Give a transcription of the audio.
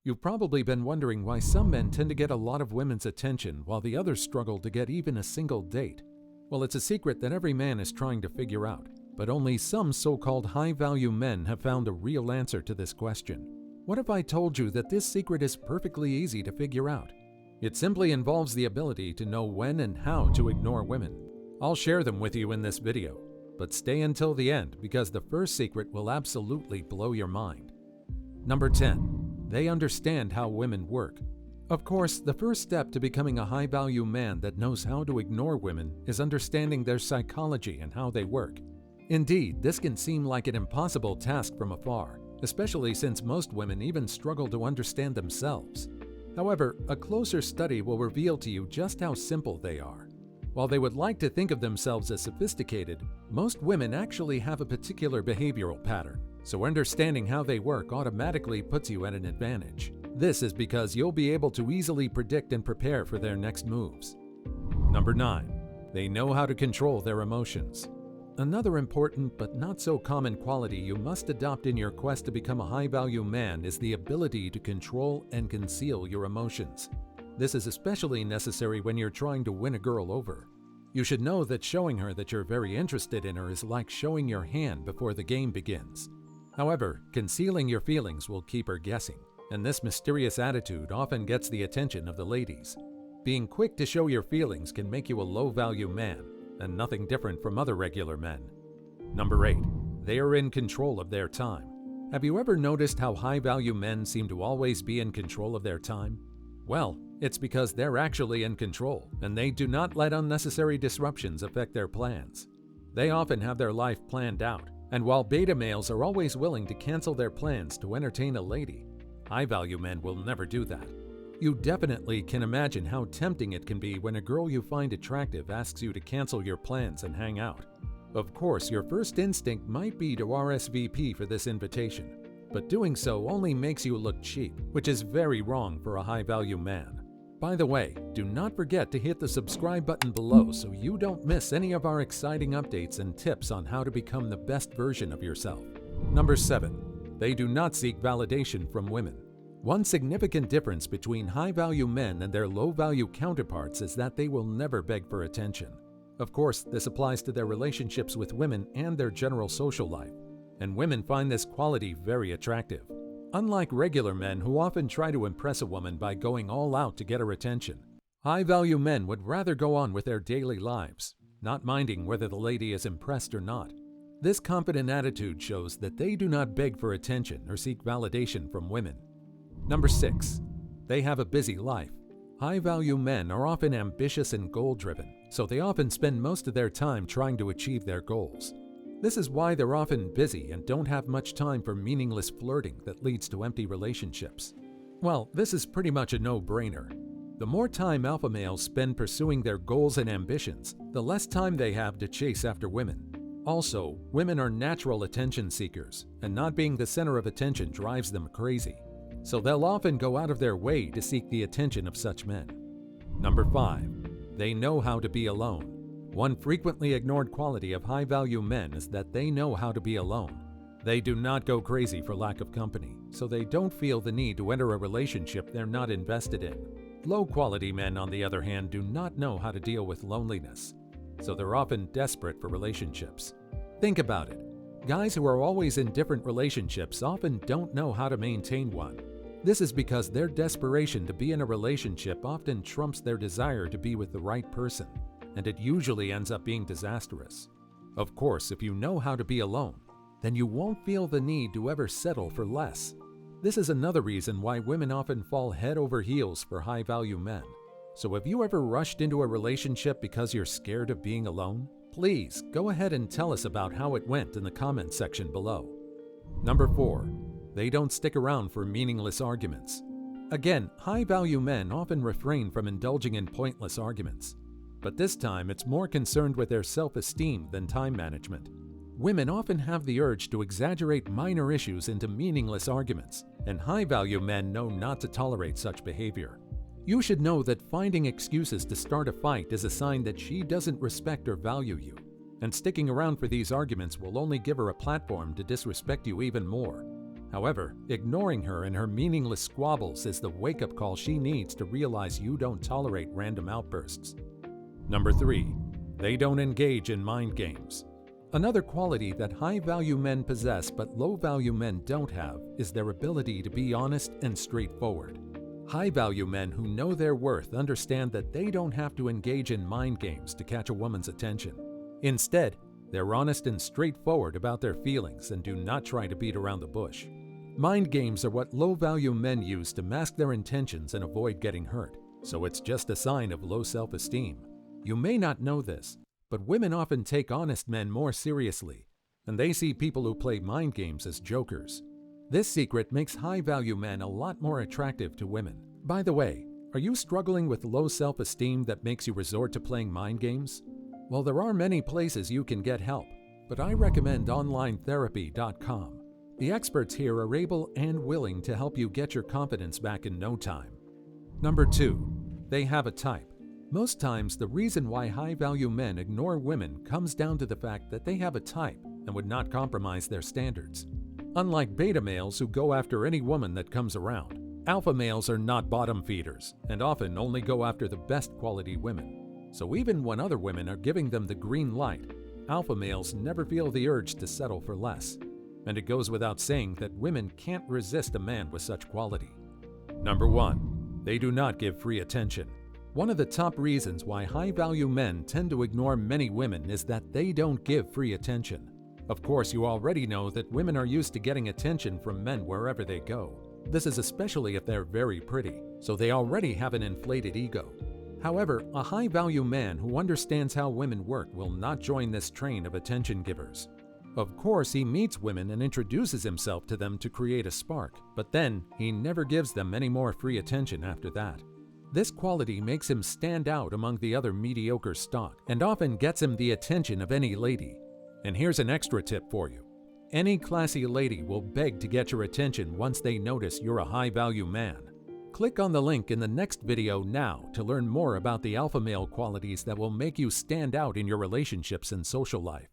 You've probably been wondering why some men tend to get a lot of women's attention while the others struggle to get even a single date. Well, it's a secret that every man is trying to figure out, but only some so-called high-value men have found a real answer to this question. What if I told you that this secret is perfectly easy to figure out? It simply involves the ability to know when and how to ignore women. I'll share them with you in this video, but stay until the end because the first secret will absolutely blow your mind. Number 10. They understand how women work. Of course, the first step to becoming a high-value man that knows how to ignore women is understanding their psychology and how they work. Indeed, this can seem like an impossible task from afar, especially since most women even struggle to understand themselves. However, a closer study will reveal to you just how simple they are. While they would like to think of themselves as sophisticated, most women actually have a particular behavioral pattern, so understanding how they work automatically puts you at an advantage. This is because you'll be able to easily predict and prepare for their next moves. Number 9. They know how to control their emotions. Another important but not so common quality you must adopt in your quest to become a high-value man is the ability to control and conceal your emotions. This is especially necessary when you're trying to win a girl over. You should know that showing her that you're very interested in her is like showing your hand before the game begins. However, concealing your feelings will keep her guessing, and this mysterious attitude often gets the attention of the ladies. Being quick to show your feelings can make you a low-value man, and nothing different from other regular men. Number 8. They are in control of their time. Have you ever noticed how high-value men seem to always be in control of their time? Well, it's because they're actually in control, and they do not let unnecessary disruptions affect their plans. They often have their life planned out, and while beta males are always willing to cancel their plans to entertain a lady, high-value men will never do that. You definitely can imagine how tempting it can be when a girl you find attractive asks you to cancel your plans and hang out. Of course, your first instinct might be to RSVP for this invitation, but doing so only makes you look cheap, which is very wrong for a high-value man. By the way, do not forget to hit the subscribe button below so you don't miss any of our exciting updates and tips on how to become the best version of yourself. Number 7. They do not seek validation from women. One significant difference between high-value men and their low-value counterparts is that they will never beg for attention. Of course, this applies to their relationships with women and their general social life, and women find this quality very attractive. Unlike regular men who often try to impress a woman by going all out to get her attention, high-value men would rather go on with their daily lives, not minding whether the lady is impressed or not. This confident attitude shows that they do not beg for attention or seek validation from women. Number 6. They have a busy life. High-value men are often ambitious and goal-driven, so they often spend most of their time trying to achieve their goals. This is why they're often busy and don't have much time for meaningless flirting that leads to empty relationships. Well, this is pretty much a no-brainer. The more time alpha males spend pursuing their goals and ambitions, the less time they have to chase after women. Also, women are natural attention seekers, and not being the center of attention drives them crazy. So they'll often go out of their way to seek the attention of such men. Number 5. They know how to be alone. One frequently ignored quality of high-value men is that they know how to be alone. They do not go crazy for lack of company, so they don't feel the need to enter a relationship they're not invested in. Low-quality men, on the other hand, do not know how to deal with loneliness, so they're often desperate for relationships. Think about it. Guys who are always in different relationships often don't know how to maintain one. This is because their desperation to be in a relationship often trumps their desire to be with the right person, and it usually ends up being disastrous. Of course, if you know how to be alone, then you won't feel the need to ever settle for less. This is another reason why women often fall head over heels for high-value men. So have you ever rushed into a relationship because you're scared of being alone? Please go ahead and tell us about how it went in the comments section below. Number 4. They don't stick around for meaningless arguments. Again, high-value men often refrain from indulging in pointless arguments. But this time, it's more concerned with their self-esteem than time management. Women often have the urge to exaggerate minor issues into meaningless arguments, and high-value men know not to tolerate such behavior. You should know that finding excuses to start a fight is a sign that she doesn't respect or value you, and sticking around for these arguments will only give her a platform to disrespect you even more. However, ignoring her and her meaningless squabbles is the wake-up call she needs to realize you don't tolerate random outbursts. Number 3. They don't engage in mind games. Another quality that high-value men possess but low-value men don't have is their ability to be honest and straightforward. High-value men who know their worth understand that they don't have to engage in mind games to catch a woman's attention. Instead, they're honest and straightforward about their feelings and do not try to beat around the bush. Mind games are what low-value men use to mask their intentions and avoid getting hurt, so it's just a sign of low self-esteem. You may not know this, but women often take honest men more seriously, and they see people who play mind games as jokers. This secret makes high-value men a lot more attractive to women. By the way, are you struggling with low self-esteem that makes you resort to playing mind games? Well, there are many places you can get help, but I recommend onlinetherapy.com. The experts here are able and willing to help you get your confidence back in no time. Number 2. They have a type. Most times, the reason why high-value men ignore women comes down to the fact that they have a type and would not compromise their standards. Unlike beta males who go after any woman that comes around, alpha males are not bottom feeders and often only go after the best quality women. So even when other women are giving them the green light, alpha males never feel the urge to settle for less. And it goes without saying that women can't resist a man with such quality. Number 1. They do not give free attention. One of the top reasons why high-value men tend to ignore many women is that they don't give free attention. Of course, you already know that women are used to getting attention from men wherever they go. This is especially if they're very pretty, so they already have an inflated ego. However, a high-value man who understands how women work will not join this train of attention givers. Of course, he meets women and introduces himself to them to create a spark, but then he never gives them any more free attention after that. This quality makes him stand out among the other mediocre stock and often gets him the attention of any lady. And here's an extra tip for you. Any classy lady will beg to get your attention once they notice you're a high-value man. Click on the link in the next video now to learn more about the alpha male qualities that will make you stand out in your relationships and social life.